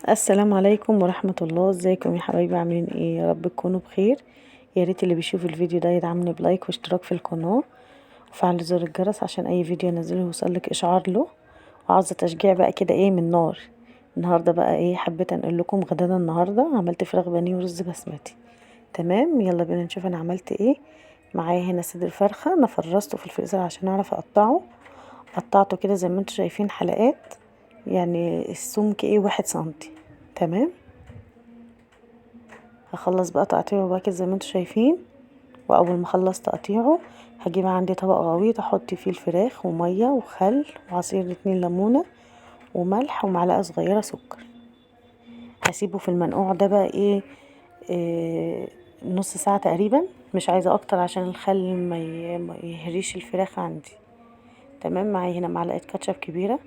السلام عليكم ورحمة الله. ازيكم يا حبايبي؟ عاملين ايه؟ يا رب تكونوا بخير. يا ريت اللي بيشوف الفيديو ده يدعمني بلايك واشتراك في القناة وفعل زر الجرس عشان اي فيديو انزله يوصلك اشعار له. وعاوزة تشجيع بقى كده ايه من نار. النهاردة بقى ايه، حبيت انقل لكم غدانا. النهاردة عملت فراخ بانيه ورز بسمتي. تمام، يلا بينا نشوف انا عملت ايه. معايا هنا صدر فرخة انا فرزته في الفريزر عشان اعرف اقطعه. قطعته كده زي ما انتم شايفين حلقات، يعني السمك ايه 1 سنتي. تمام، هخلص بقى تقطيعه بقى كده زي ما انتم شايفين. واول ما اخلص تقطيعه هجيب عندي طبق غويط احط فيه الفراخ وميه وخل وعصير 2 ليمونه وملح ومعلقه صغيره سكر. هسيبه في المنقوع ده بقى إيه نص ساعه تقريبا، مش عايزه اكتر عشان الخل ما يهريش الفراخ عندي. تمام، معايا هنا معلقه كاتشب كبيره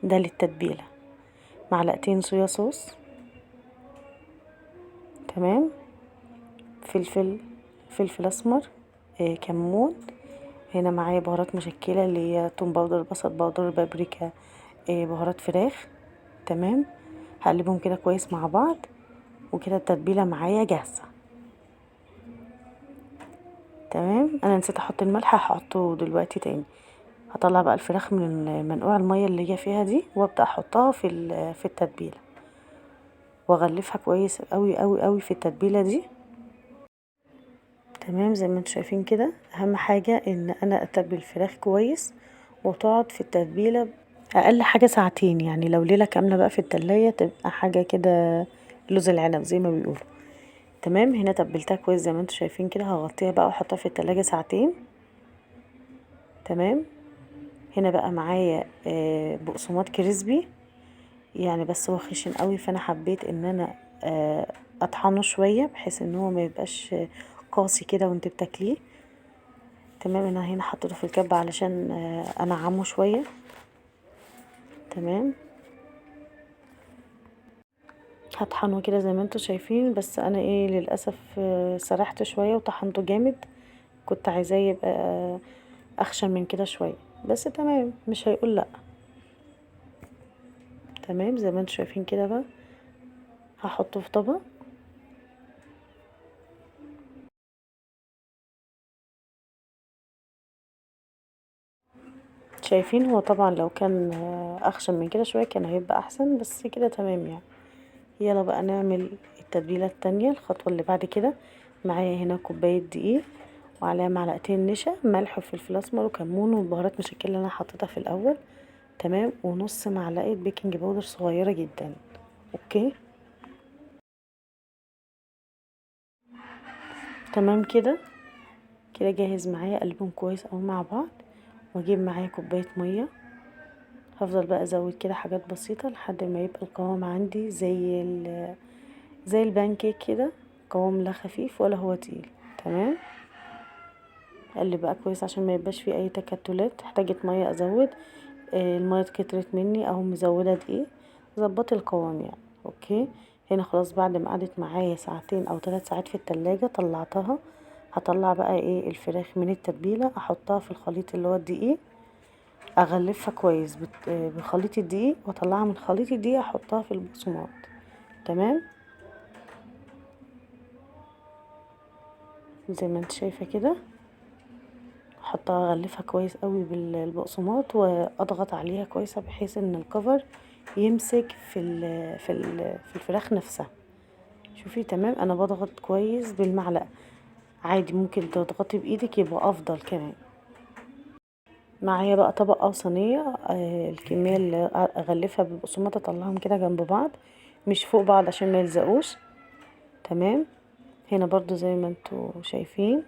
ده للتتبيله، معلقتين صويا صوص. تمام، فلفل اسمر، كمون. هنا معايا بهارات مشكله اللي هي توم باودر، بصل باودر، بابريكا، بهارات فراخ. تمام، هقلبهم كده كويس مع بعض وكده التتبيله معايا جاهزه. تمام، انا نسيت احط الملح، هحطه دلوقتي تاني. هطلع بقى الفراخ من منقوع الميه اللي هي فيها دي وابدا احطها في التتبيله واغلفها كويس قوي قوي قوي في التتبيله دي. تمام، زي ما انتم شايفين كده اهم حاجه ان انا اتبل الفراخ كويس وتقعد في التتبيله اقل حاجه ساعتين، يعني لو ليله كامله بقى في التلاجة تبقى حاجه كده لوز العنب زي ما بيقولوا. تمام، هنا تبلتها كويس زي ما انتم شايفين كده، هغطيها بقى واحطها في التلاجة ساعتين. تمام، هنا بقى معايا بقسماط كريسبي، يعني بس هو خشن قوي فانا حبيت ان انا اطحنه شويه بحيث ان هو ما يبقاش قاسي كده وانت بتاكليه. تمام، انا هنا حطيته في الكبة علشان انعمه شويه. تمام، هطحنه كده زي ما انتوا شايفين، بس انا ايه للاسف سرحت شويه وطحنته جامد. كنت عايزاه يبقى اخشن من كده شويه، بس تمام مش هيقول لا. تمام، زي ما انتوا شايفين كده بقى هحطه في طبق. شايفين هو طبعا لو كان اخشن من كده شويه كان هيبقى احسن، بس كده تمام يعني. يلا بقى نعمل التتبيله التانية، الخطوه اللي بعد كده. معايا هنا كوبايه دقيق وعليها معلقتين نشا، ملح وفلفل اسمر وكمون والبهارات مشكله اللي انا حطيتها في الاول. تمام، ونص معلقه بيكنج باودر صغيره جدا. اوكي، تمام كده. كده جاهز معايا، اقلبهم كويس اوي مع بعض واجيب معايا كوبايه ميه. هفضل بقى ازود كده حاجات بسيطه لحد ما يبقى القوام عندي زي البانكيك كده، قوام لا خفيف ولا هو تقيل. تمام، اقلب بقى كويس عشان ما يبقاش فيه اي تكتلات. احتاجت ميه ازود، الميه كترت مني او مزوده دقيق، ظبطي القوام يعني. اوكي، هنا خلاص بعد ما قعدت معايا ساعتين او 3 ساعات في التلاجة طلعتها. هطلع بقى ايه الفراخ من التتبيله، احطها في الخليط اللي هو الدقيق، اغلفها كويس بخليط الدقيق واطلعها من خليط الدقيق احطها في البقسماط. تمام، زي ما انت شايفه كده احطها اغلفها كويس قوي بالبقسماط واضغط عليها كويس بحيث ان الكفر يمسك في الفراخ نفسها. شوفي، تمام، انا بضغط كويس بالمعلقه، عادي ممكن تضغطي بايدك يبقى افضل كمان. معايا بقى طبق او صينيه، الكميه اللي اغلفها بالبقسماط اطلعهم كده جنب بعض، مش فوق بعض عشان ما يلزقوش. تمام، هنا برضو زي ما انتوا شايفين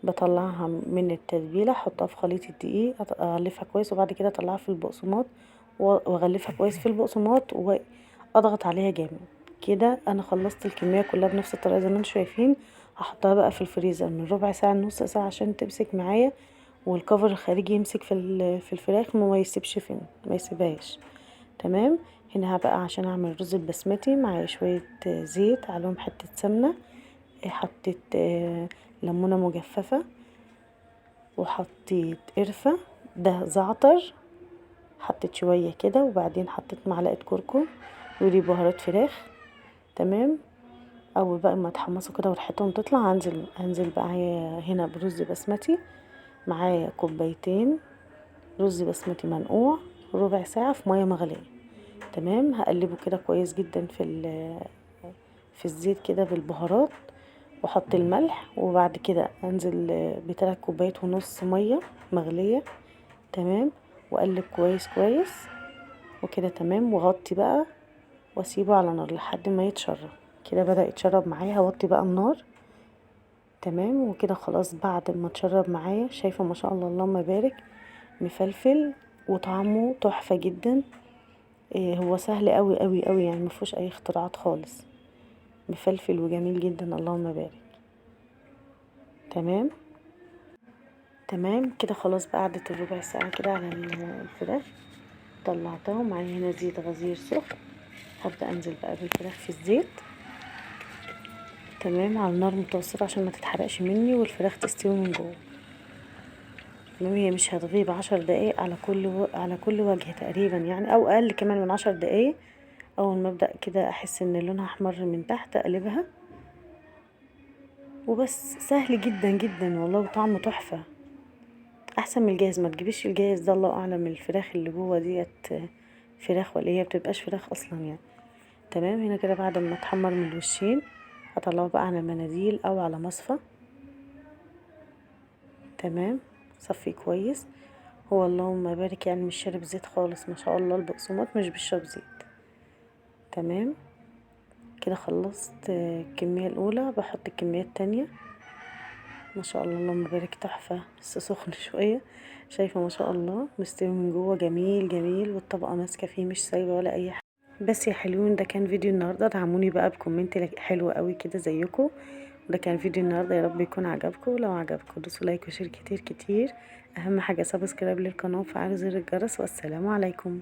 بطلعها من التتبيله احطها في خليط الدقيق، اغلفها كويس وبعد كده اطلعها في البقسماط واغلفها كويس في البقسماط واضغط عليها جامد. كده انا خلصت الكميه كلها بنفس الطريقه زي ما انتم شايفين. هحطها بقى في الفريزر من ربع ساعه لنص ساعه عشان تمسك معايا، والكفر الخارجي يمسك في الفراخ ما يسيبش فين، ما يسيبهاش. تمام، هنا بقى عشان اعمل رز البسمتي معايا شويه زيت عليهم حته سمنه، حطيت ليمونه مجففه وحطيت قرفة، ده زعتر. حطيت شويه كده، وبعدين حطيت معلقه كركم، ودي بهارات فراخ. تمام. اول بقى ما يتحمصوا كده وريحتهم تطلع، هنزل بقى هنا برز بسمتي. معايا كوبايتين رز بسمتي منقوع، ربع ساعه في ميه مغليه. تمام. هقلبه كده كويس جدا في الزيت كده بالبهارات، واحط الملح، وبعد كده انزل ب3 كوبايات ونص ميه مغليه. تمام. واقلب كويس كويس وكده. تمام. واغطي بقى واسيبه على نار لحد ما يتشرب. كده بدأ يتشرب معايا، هوطي بقى النار. تمام. وكده خلاص بعد ما اتشرب معايا، شايفه ما شاء الله اللهم بارك، مفلفل وطعمه تحفه جدا. هو سهل قوي قوي قوي يعني، مفيهوش اي اختراعات خالص. مفلفل وجميل جدا اللهم بارك. تمام. تمام كده خلاص بقى، عدت الربع ساعه كده على الفراخ. طلعتها، ومعايا هنا زيت غزير سخن. هبدأ انزل بقى بالفراخ في الزيت. تمام. على نار متوسطة عشان ما تتحرقش مني والفراخ تستوي من جوه. تمام. هي مش هتغيب 10 دقايق على كل وجه تقريبا يعني، او اقل كمان من 10 دقايق. اول ما ابدأ كده احس ان لونها احمر من تحت، اقلبها. وبس، سهل جدا جدا والله، وطعمه تحفة. احسن من الجاهز. ما تجيبيش الجاهز ده، الله اعلم الفراخ اللي جوه ديت فراخ ولا هي بتبقاش فراخ اصلا يعني. تمام. هنا كده بعد ما اتحمر من الوشين، هطلعه بقى على مناديل او على مصفى. تمام. صفيه كويس. هو اللهم بارك يعني مش شارب زيت خالص، ما شاء الله البقسماط مش بيشرب زيت. تمام. كده خلصت الكمية الاولى، بحط الكمية التانية. ما شاء الله اللهم بارك، تحفة. بس سخن شوية. شايفة ما شاء الله مستوي من جوه، جميل جميل، والطبقة ماسكة فيه مش سايبة ولا اي حاجة. بس يا حلوين، ده كان فيديو النهارده. دعموني بقى بكومنت حلو قوي كده زيكم. ده كان فيديو النهارده، يا رب يكون عجبكم. لو عجبكم دوسوا لايك وشير كتير كتير. اهم حاجه سبسكرايب للقناه وفعلوا زر الجرس. والسلام عليكم.